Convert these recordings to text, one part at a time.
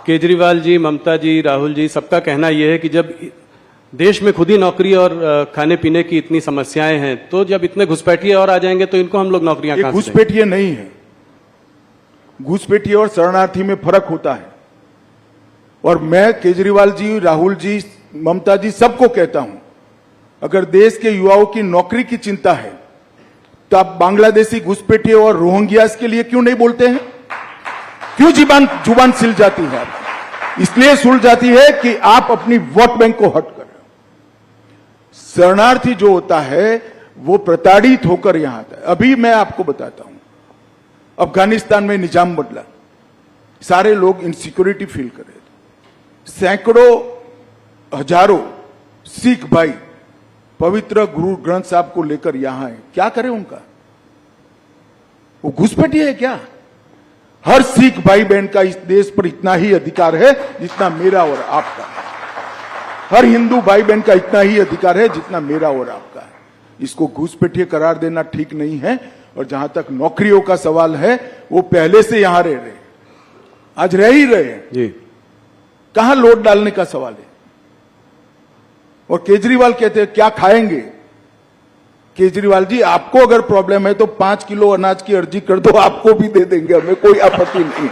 केजरीवाल जी, ममता जी, राहुल जी, सबका कहना यह है कि जब देश में खुद ही नौकरी और खाने पीने की इतनी समस्याएं हैं, तो जब इतने घुसपैठिए और आ जाएंगे तो इनको हम लोग नौकरियां कहां से देंगे? घुसपैठिए नहीं है। घुसपैठिए और शरणार्थी में फर्क होता है। और मैं केजरीवाल जी, राहुल जी, ममता जी सबको कहता हूं, अगर देश के युवाओं की नौकरी की चिंता है तो आप बांग्लादेशी घुसपैठिए और रोहिंग्यास के लिए क्यों नहीं बोलते हैं? क्यों जुबान सिल जाती है आपकी? इसलिए सुल जाती है कि आप अपनी वोट बैंक को हट कर रहे हो। शरणार्थी जो होता है वो प्रताड़ित होकर यहां आता है। अभी मैं आपको बताता हूं, अफगानिस्तान में निजाम बदला, सारे लोग इनसिक्योरिटी फील कर रहे थे। सैकड़ों हजारों सिख भाई पवित्र गुरु ग्रंथ साहब को लेकर यहां है। क्या करें उनका? वो घुसपैठिए है क्या? हर सिख भाई बहन का इस देश पर इतना ही अधिकार है जितना मेरा और आपका है। हर हिंदू भाई बहन का इतना ही अधिकार है जितना मेरा और आपका है। इसको घुसपैठिए करार देना ठीक नहीं है। और जहां तक नौकरियों का सवाल है, वो पहले से यहां रह रहे, आज रह ही रहे हैं जी। कहां लोड डालने का सवाल है? और केजरीवाल कहते हैं क्या खाएंगे? केजरीवाल जी, आपको अगर प्रॉब्लम है तो 5 किलो अनाज की अर्जी कर दो, आपको भी दे देंगे, हमें कोई आपत्ति नहीं।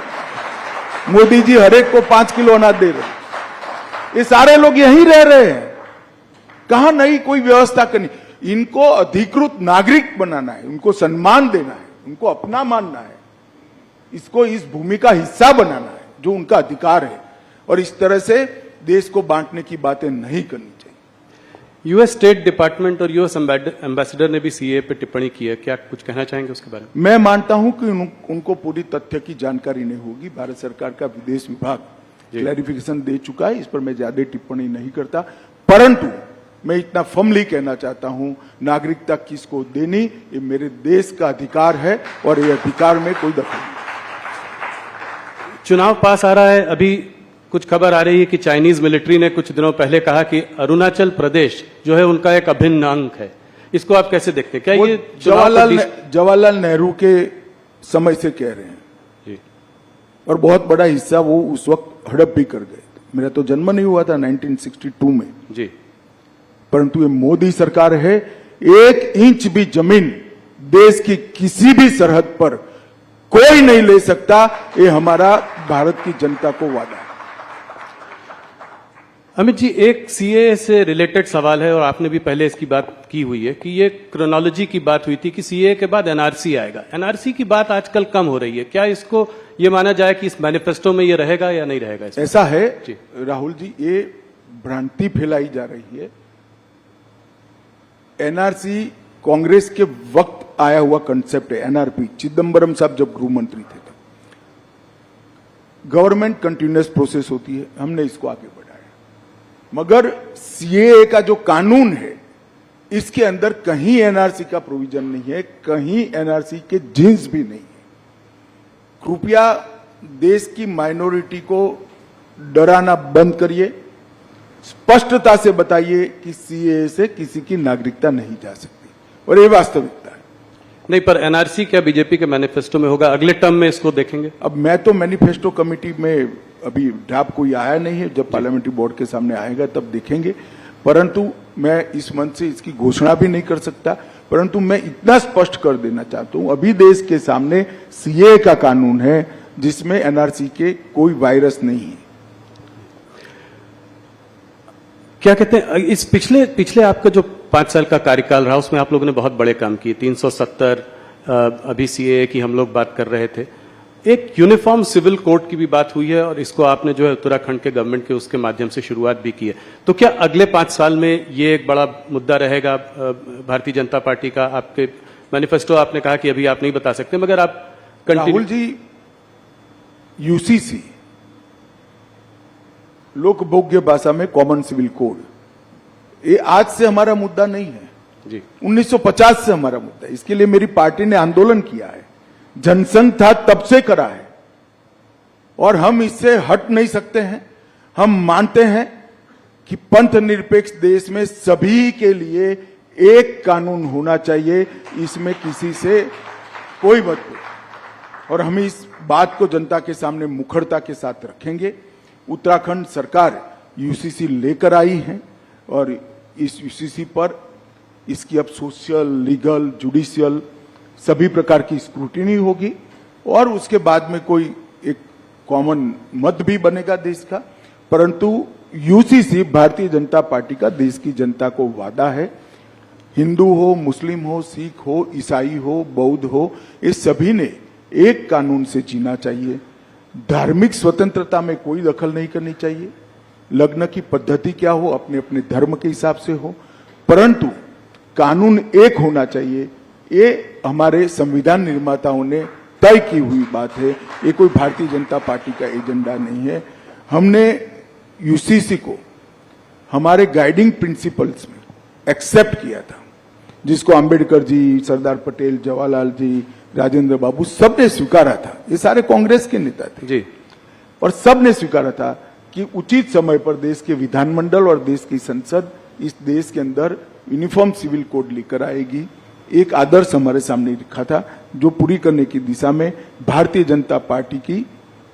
मोदी जी हर एक को 5 किलो अनाज दे रहे। ये सारे लोग यहीं रह रहे हैं। कहां नई कोई व्यवस्था करनी? इनको अधिकृत नागरिक बनाना है, उनको सम्मान देना है, उनको अपना मानना है, इसको इस भूमि का हिस्सा बनाना है जो उनका अधिकार है। और इस तरह से देश को बांटने की बातें नहीं करनी चाहिए। यूएस स्टेट डिपार्टमेंट और यूएस एम्बेसडर ने भी सीए पे टिप्पणी की है, क्या कुछ कहना चाहेंगे उसके बारे में? मैं मानता हूं कि उनको पूरी तथ्य की जानकारी नहीं होगी। भारत सरकार का विदेश विभाग क्लैरिफिकेशन दे चुका है, इस पर मैं ज्यादा टिप्पणी नहीं करता। परंतु मैं इतना फर्मली कहना चाहता हूं, नागरिकता किसको देनी ये मेरे देश का अधिकार है और ये अधिकार में कोई दखल नहीं। चुनाव पास आ रहा है, अभी कुछ खबर आ रही है कि चाइनीज मिलिट्री ने कुछ दिनों पहले कहा कि अरुणाचल प्रदेश जो है उनका एक अभिन्न अंग है। इसको आप कैसे देखते हैं? क्या ये जवाहरलाल नेहरू के समय से कह रहे हैं जी। और बहुत बड़ा हिस्सा वो उस वक्त हड़प भी कर गए। मेरा तो जन्म नहीं हुआ था 1962 में जी। परंतु ये मोदी सरकार है, 1 इंच भी जमीन देश की किसी भी सरहद पर कोई नहीं ले सकता। ये हमारा भारत की जनता को वादा है। अमित जी, एक सीए से रिलेटेड सवाल है और आपने भी पहले इसकी बात की हुई है कि ये क्रोनोलॉजी की बात हुई थी कि सीए के बाद एनआरसी आएगा। एनआरसी की बात आजकल कम हो रही है, क्या इसको ये माना जाए कि इस मैनिफेस्टो में ये रहेगा या नहीं रहेगा? ऐसा है राहुल जी, ये भ्रांति फैलाई जा रही है। एनआरसी कांग्रेस के वक्त आया हुआ कंसेप्ट है। एनआरपी चिदंबरम साहब जब गृह मंत्री थे तब गवर्नमेंट कंटिन्यूअस प्रोसेस होती है, हमने इसको आगे बढ़ाया। मगर सीएए का जो कानून है इसके अंदर कहीं एनआरसी का प्रोविजन नहीं है, कहीं एनआरसी के जिन्स भी नहीं है। कृपया देश की माइनॉरिटी को डराना बंद करिए, स्पष्टता से बताइए कि सीएए से किसी की नागरिकता नहीं जा सकती और ये वास्तविकता है। नहीं, पर एनआरसी क्या बीजेपी के मैनिफेस्टो में होगा? अगले टर्म में इसको देखेंगे? अब मैं तो मैनिफेस्टो कमेटी में अभी ड्राफ्ट कोई आया नहीं है, जब पार्लियामेंट्री बोर्ड के सामने आएगा तब देखेंगे। परंतु मैं इस मंच से इसकी घोषणा भी नहीं कर सकता, परंतु मैं इतना स्पष्ट कर देना चाहता हूं, अभी देश के सामने सीए का कानून है जिसमें एनआरसी के कोई वायरस नहीं है। क्या कहते हैं, इस पिछले आपका जो 5 साल का कार्यकाल रहा उसमें आप लोगों ने बहुत बड़े काम किए। 370 अभी सीएए की हम लोग बात कर रहे थे, एक यूनिफॉर्म सिविल कोड की भी बात हुई है और इसको आपने जो है उत्तराखंड के गवर्नमेंट के उसके माध्यम से शुरुआत भी की है। तो क्या अगले 5 साल में ये एक बड़ा मुद्दा रहेगा भारतीय जनता पार्टी का? आपके मैनिफेस्टो आपने कहा कि अभी आप नहीं बता सकते, मगर आप राहुल जी, यूसीसी लोकभोग्य भाषा में कॉमन सिविल कोड, ये आज से हमारा मुद्दा नहीं है जी, 1950 से हमारा मुद्दा है। इसके लिए मेरी पार्टी ने आंदोलन किया है, जनसंघ था तब से करा है और हम इससे हट नहीं सकते हैं। हम मानते हैं कि पंथ निरपेक्ष देश में सभी के लिए एक कानून होना चाहिए, इसमें किसी से कोई मतभेद, और हम इस बात को जनता के सामने मुखरता के साथ रखेंगे। उत्तराखंड सरकार यूसीसी लेकर आई है और इस यूसीसी पर इसकी अब सोशल, लीगल, जुडिशियल सभी प्रकार की स्क्रूटिनी होगी और उसके बाद में कोई एक कॉमन मत भी बनेगा देश का। परंतु यूसीसी भारतीय जनता पार्टी का देश की जनता को वादा है। हिंदू हो, मुस्लिम हो, सिख हो, ईसाई हो, बौद्ध हो, ये सभी ने एक कानून से जीना चाहिए। धार्मिक स्वतंत्रता में कोई दखल नहीं करनी चाहिए। लग्न की पद्धति क्या हो, अपने अपने धर्म के हिसाब से हो, परंतु कानून एक होना चाहिए। ये हमारे संविधान निर्माताओं ने तय की हुई बात है। ये कोई भारतीय जनता पार्टी का एजेंडा नहीं है। हमने यूसीसी को हमारे गाइडिंग प्रिंसिपल्स में एक्सेप्ट किया था, जिसको अंबेडकर जी, सरदार पटेल, जवाहरलाल जी, राजेंद्र बाबू सबने स्वीकारा था। ये सारे कांग्रेस के नेता थे जी, और सबने स्वीकारा था कि उचित समय पर देश के विधानमंडल और देश की संसद इस देश के अंदर यूनिफॉर्म सिविल कोड लेकर आएगी। एक आदर्श हमारे सामने रखा था, जो पूरी करने की दिशा में भारतीय जनता पार्टी की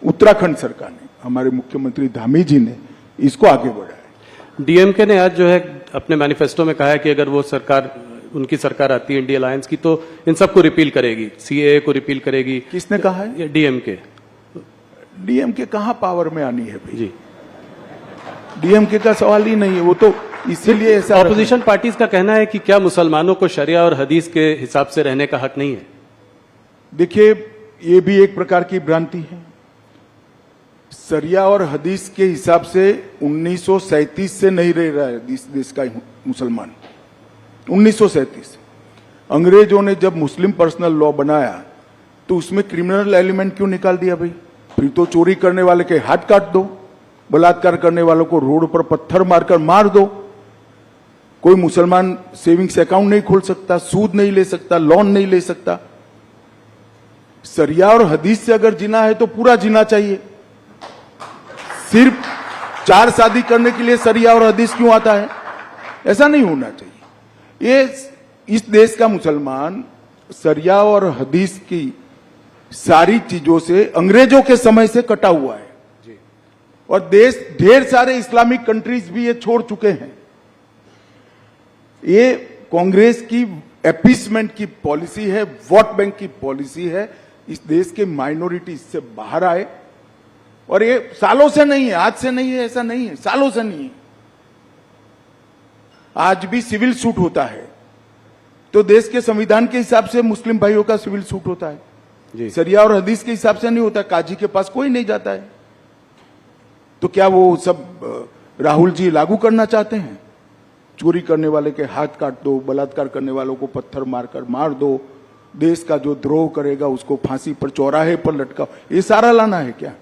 उत्तराखंड सरकार ने, हमारे मुख्यमंत्री धामी जी ने इसको आगे बढ़ाया। डीएमके ने आज जो है अपने मैनिफेस्टो में कहा है कि अगर वो सरकार, उनकी सरकार आती है इंडिया अलायंस की, तो इन सबको रिपील करेगी, सीएए को रिपील करेगी। किसने कहा है? डीएमके। डीएमके कहां पावर में आनी है भाई? जी, डीएमके का सवाल ही नहीं है। वो तो इसीलिए ऐसा ऑपोजिशन पार्टीज का कहना है कि क्या मुसलमानों को शरिया और हदीस के हिसाब से रहने का हक नहीं है? देखिए, ये भी एक प्रकार की भ्रांति है। शरिया और हदीस के हिसाब से 1937 से नहीं रह रहा है इस देश का मुसलमान। 1937 अंग्रेजों ने जब मुस्लिम पर्सनल लॉ बनाया तो उसमें क्रिमिनल एलिमेंट क्यों निकाल दिया भाई? फिर तो चोरी करने वाले के हाथ काट दो, बलात्कार करने वालों को रोड पर पत्थर मारकर मार दो। कोई मुसलमान सेविंग्स अकाउंट नहीं खोल सकता, सूद नहीं ले सकता, लोन नहीं ले सकता। शरिया और हदीस से अगर जीना है तो पूरा जीना चाहिए। सिर्फ 4 शादी करने के लिए शरिया और हदीस क्यों आता है? ऐसा नहीं होना चाहिए। ये इस देश का मुसलमान शरिया और हदीस की सारी चीजों से अंग्रेजों के समय से कटा हुआ है जी। और देश ढेर सारे इस्लामिक कंट्रीज भी ये छोड़ चुके हैं। ये कांग्रेस की एपीसमेंट की पॉलिसी है, वोट बैंक की पॉलिसी है। इस देश के माइनॉरिटी इससे बाहर आए, और ये सालों से नहीं है, आज से नहीं है, ऐसा नहीं है, सालों से नहीं है। आज भी सिविल सूट होता है तो देश के संविधान के हिसाब से मुस्लिम भाइयों का सिविल सूट होता है जी। शरिया और हदीस के हिसाब से नहीं होता। काजी के पास कोई नहीं जाता है। तो क्या वो सब राहुल जी लागू करना चाहते हैं? चोरी करने वाले के हाथ काट दो, बलात्कार करने वालों को पत्थर मारकर मार दो, देश का जो द्रोह करेगा उसको फांसी पर, चौराहे पर लटकाओ, ये सारा लाना है क्या?